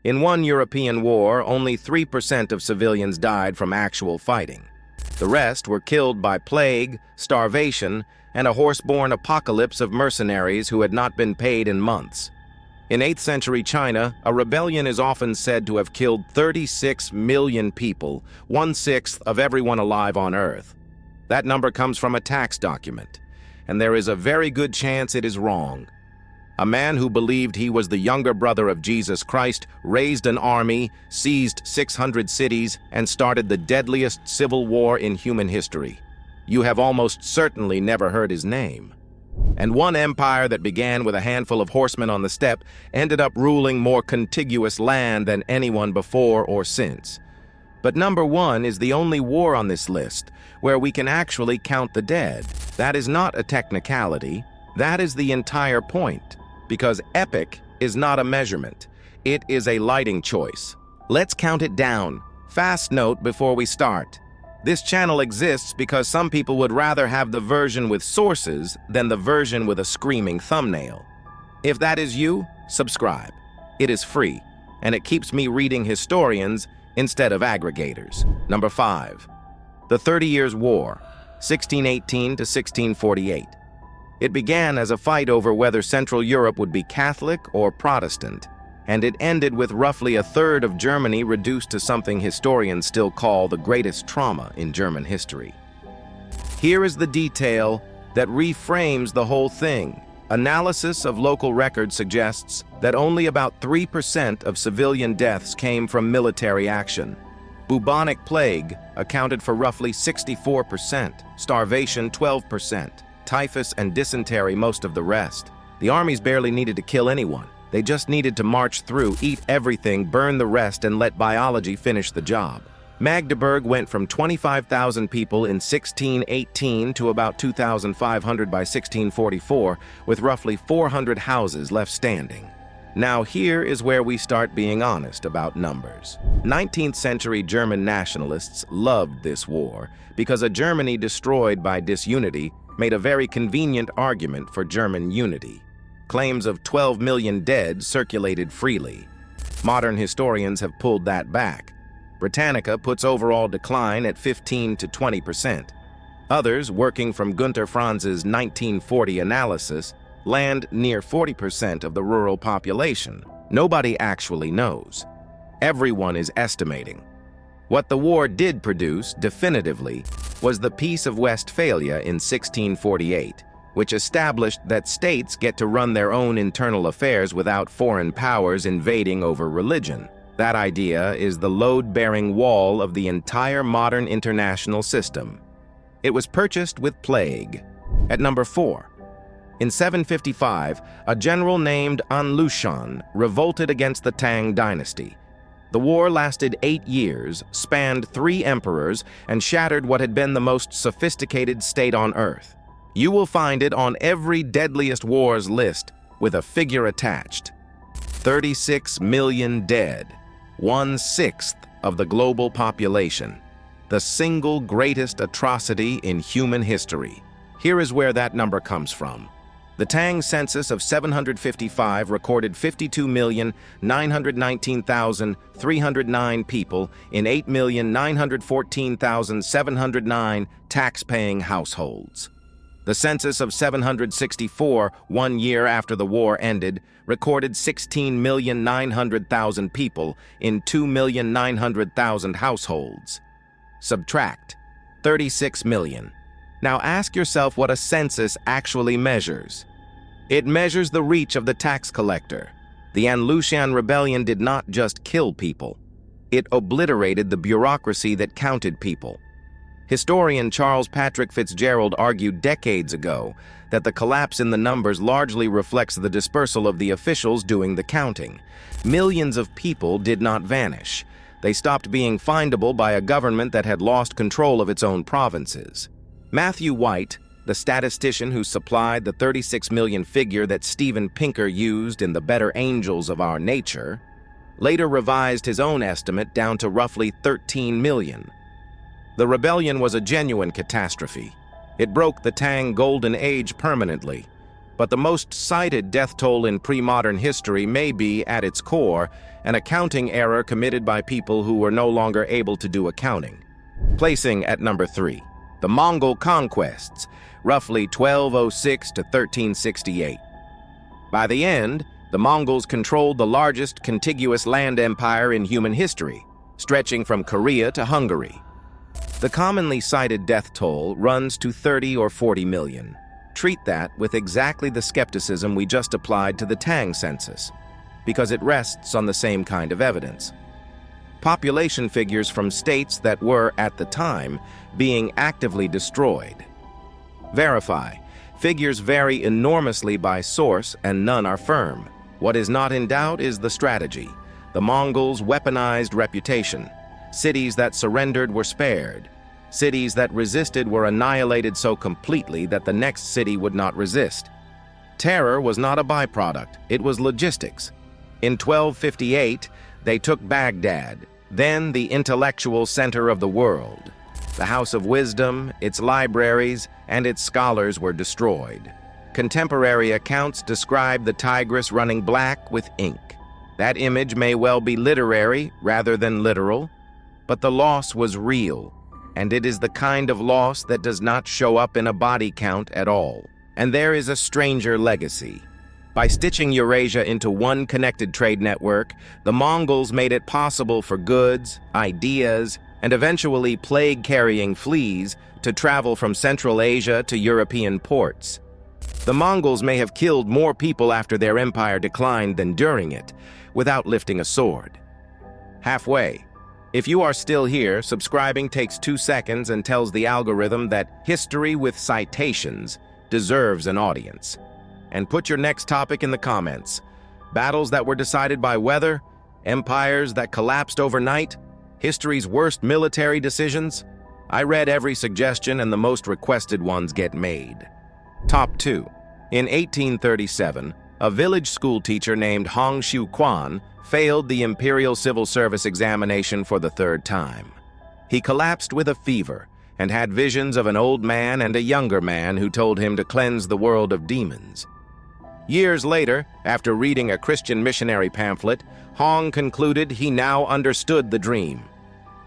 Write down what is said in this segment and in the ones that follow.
In one European war, only 3% of civilians died from actual fighting. The rest were killed by plague, starvation, and a horse-borne apocalypse of mercenaries who had not been paid in months. In 8th century China, a rebellion is often said to have killed 36 million people, 1/6 of everyone alive on Earth. That number comes from a tax document, and there is a very good chance it is wrong. A man who believed he was the younger brother of Jesus Christ raised an army, seized 600 cities, and started the deadliest civil war in human history. You have almost certainly never heard his name. And one empire that began with a handful of horsemen on the steppe ended up ruling more contiguous land than anyone before or since. But number 1 is the only war on this list where we can actually count the dead. That is not a technicality. That is the entire point. Because epic is not a measurement. It is a lighting choice. Let's count it down. Fast note before we start. This channel exists because some people would rather have the version with sources than the version with a screaming thumbnail. If that is you, subscribe. It is free, and it keeps me reading historians instead of aggregators. Number 5. The 30 Years' War, 1618 to 1648. It began as a fight over whether Central Europe would be Catholic or Protestant, and it ended with roughly a third of Germany reduced to something historians still call the greatest trauma in German history. Here is the detail that reframes the whole thing. Analysis of local records suggests that only about 3% of civilian deaths came from military action. Bubonic plague accounted for roughly 64%, starvation 12%. Typhus and dysentery most of the rest. The armies barely needed to kill anyone. They just needed to march through, eat everything, burn the rest, and let biology finish the job. Magdeburg went from 25,000 people in 1618 to about 2,500 by 1644, with roughly 400 houses left standing. Now here is where we start being honest about numbers. 19th century German nationalists loved this war because a Germany destroyed by disunity made a very convenient argument for German unity. Claims of 12 million dead circulated freely. Modern historians have pulled that back. Britannica puts overall decline at 15 to 20%. Others, working from Gunter Franz's 1940 analysis, land near 40% of the rural population. Nobody actually knows. Everyone is estimating. What the war did produce, definitively, was the Peace of Westphalia in 1648, which established that states get to run their own internal affairs without foreign powers invading over religion. That idea is the load-bearing wall of the entire modern international system. It was purchased with plague. At number 4. In 755, a general named An Lushan revolted against the Tang Dynasty. The war lasted 8 years, spanned 3 emperors, and shattered what had been the most sophisticated state on Earth. You will find it on every deadliest wars list with a figure attached. 36 million dead, 1/6 of the global population. The single greatest atrocity in human history. Here is where that number comes from. The Tang census of 755 recorded 52,919,309 people in 8,914,709 tax-paying households. The census of 764, 1 year after the war ended, recorded 16,900,000 people in 2,900,000 households. Subtract 36 million. Now ask yourself what a census actually measures. It measures the reach of the tax collector. The An Lushan Rebellion did not just kill people. It obliterated the bureaucracy that counted people. Historian Charles Patrick Fitzgerald argued decades ago that the collapse in the numbers largely reflects the dispersal of the officials doing the counting. Millions of people did not vanish. They stopped being findable by a government that had lost control of its own provinces. Matthew White, the statistician who supplied the 36 million figure that Steven Pinker used in The Better Angels of Our Nature, later revised his own estimate down to roughly 13 million. The rebellion was a genuine catastrophe. It broke the Tang Golden Age permanently. But the most cited death toll in pre-modern history may be, at its core, an accounting error committed by people who were no longer able to do accounting. Placing at number 3, the Mongol Conquests, roughly 1206 to 1368. By the end, the Mongols controlled the largest contiguous land empire in human history, stretching from Korea to Hungary. The commonly cited death toll runs to 30 or 40 million. Treat that with exactly the skepticism we just applied to the Tang census, because it rests on the same kind of evidence. Population figures from states that were, at the time, being actively destroyed. Verify. Figures vary enormously by source and none are firm. What is not in doubt is the strategy. The Mongols' weaponized reputation. Cities that surrendered were spared. Cities that resisted were annihilated so completely that the next city would not resist. Terror was not a byproduct, it was logistics. In 1258, they took Baghdad, then the intellectual center of the world. The House of Wisdom, its libraries, and its scholars were destroyed. Contemporary accounts describe the Tigris running black with ink. That image may well be literary rather than literal, but the loss was real, and it is the kind of loss that does not show up in a body count at all. And there is a stranger legacy. By stitching Eurasia into one connected trade network, the Mongols made it possible for goods, ideas, and eventually plague-carrying fleas to travel from Central Asia to European ports. The Mongols may have killed more people after their empire declined than during it, without lifting a sword. Halfway. If you are still here, subscribing takes 2 seconds and tells the algorithm that history with citations deserves an audience. And put your next topic in the comments. Battles that were decided by weather, empires that collapsed overnight, history's worst military decisions. I read every suggestion and the most requested ones get made. Top 2. In 1837, a village school teacher named Hong Xiuquan failed the Imperial Civil Service examination for the 3rd time. He collapsed with a fever and had visions of an old man and a younger man who told him to cleanse the world of demons. Years later, after reading a Christian missionary pamphlet, Hong concluded he now understood the dream.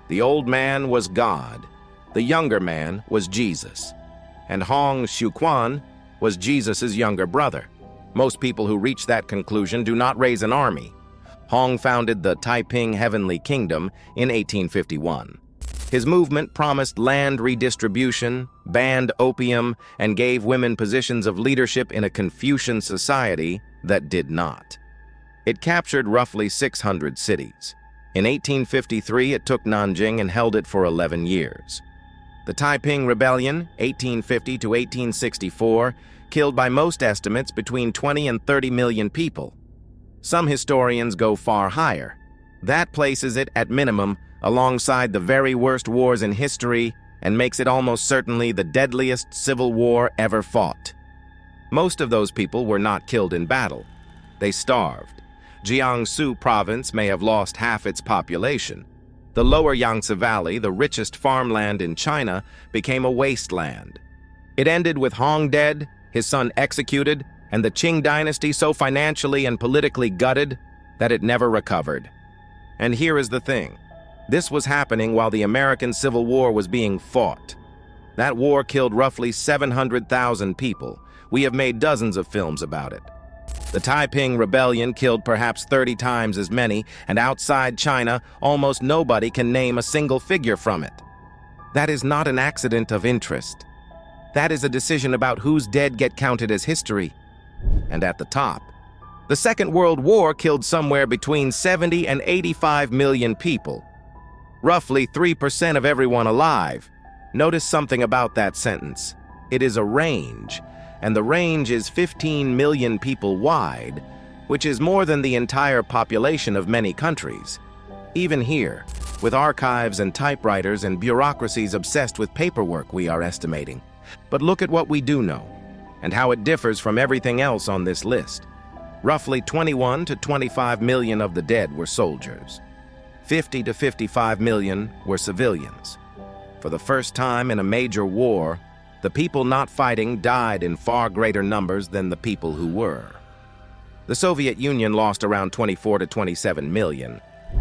The old man was God, the younger man was Jesus, and Hong Xiuquan was Jesus' younger brother. Most people who reach that conclusion do not raise an army. Hong founded the Taiping Heavenly Kingdom in 1851. His movement promised land redistribution, banned opium, and gave women positions of leadership in a Confucian society that did not. It captured roughly 600 cities. In 1853, it took Nanjing and held it for 11 years. The Taiping Rebellion, 1850 to 1864, killed by most estimates between 20 and 30 million people. Some historians go far higher. That places it, at minimum, alongside the very worst wars in history and makes it almost certainly the deadliest civil war ever fought. Most of those people were not killed in battle. They starved. Jiangsu province may have lost half its population. The lower Yangtze Valley, the richest farmland in China, became a wasteland. It ended with Hong dead, his son executed, and the Tang Dynasty so financially and politically gutted that it never recovered. And here is the thing. This was happening while the American Civil War was being fought. That war killed roughly 700,000 people. We have made dozens of films about it. The Taiping Rebellion killed perhaps 30 times as many, and outside China, almost nobody can name a single figure from it. That is not an accident of interest. That is a decision about whose dead get counted as history. And at the top, the Second World War killed somewhere between 70 and 85 million people. Roughly 3% of everyone alive. Notice something about that sentence. It is a range, and the range is 15 million people wide, which is more than the entire population of many countries. Even here, with archives and typewriters and bureaucracies obsessed with paperwork, we are estimating. But look at what we do know, and how it differs from everything else on this list. Roughly 21 to 25 million of the dead were soldiers. 50 to 55 million were civilians. For the first time in a major war, The people not fighting died in far greater numbers than the people who were. The Soviet Union lost around 24 to 27 million.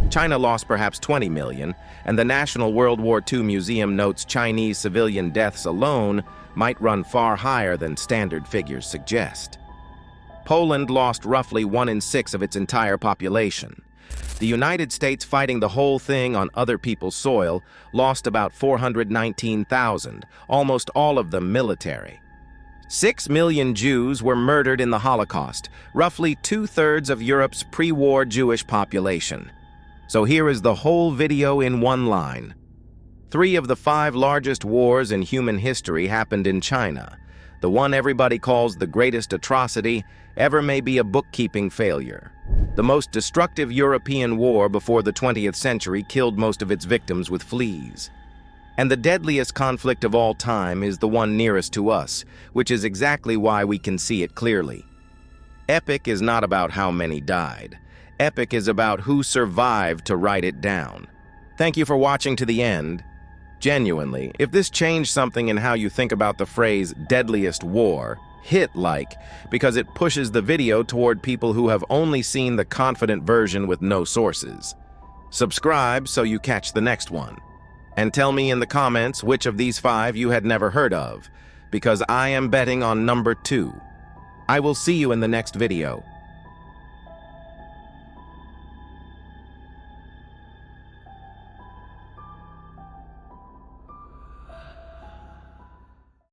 China lost perhaps 20 million, and the National World War II Museum notes Chinese civilian deaths alone might run far higher than standard figures suggest. Poland lost roughly 1 in 6 of its entire population. The United States, fighting the whole thing on other people's soil, lost about 419,000, almost all of them military. 6 million Jews were murdered in the Holocaust, roughly 2/3 of Europe's pre-war Jewish population. So here is the whole video in one line. 3 of the 5 largest wars in human history happened in China. The one everybody calls the greatest atrocity ever may be a bookkeeping failure. The most destructive European war before the 20th century killed most of its victims with fleas. And the deadliest conflict of all time is the one nearest to us, which is exactly why we can see it clearly. Epic is not about how many died. Epic is about who survived to write it down. Thank you for watching to the end. Genuinely, if this changed something in how you think about the phrase deadliest war, hit like, because it pushes the video toward people who have only seen the confident version with no sources. Subscribe so you catch the next one. And tell me in the comments which of these 5 you had never heard of, because I am betting on number 2. I will see you in the next video.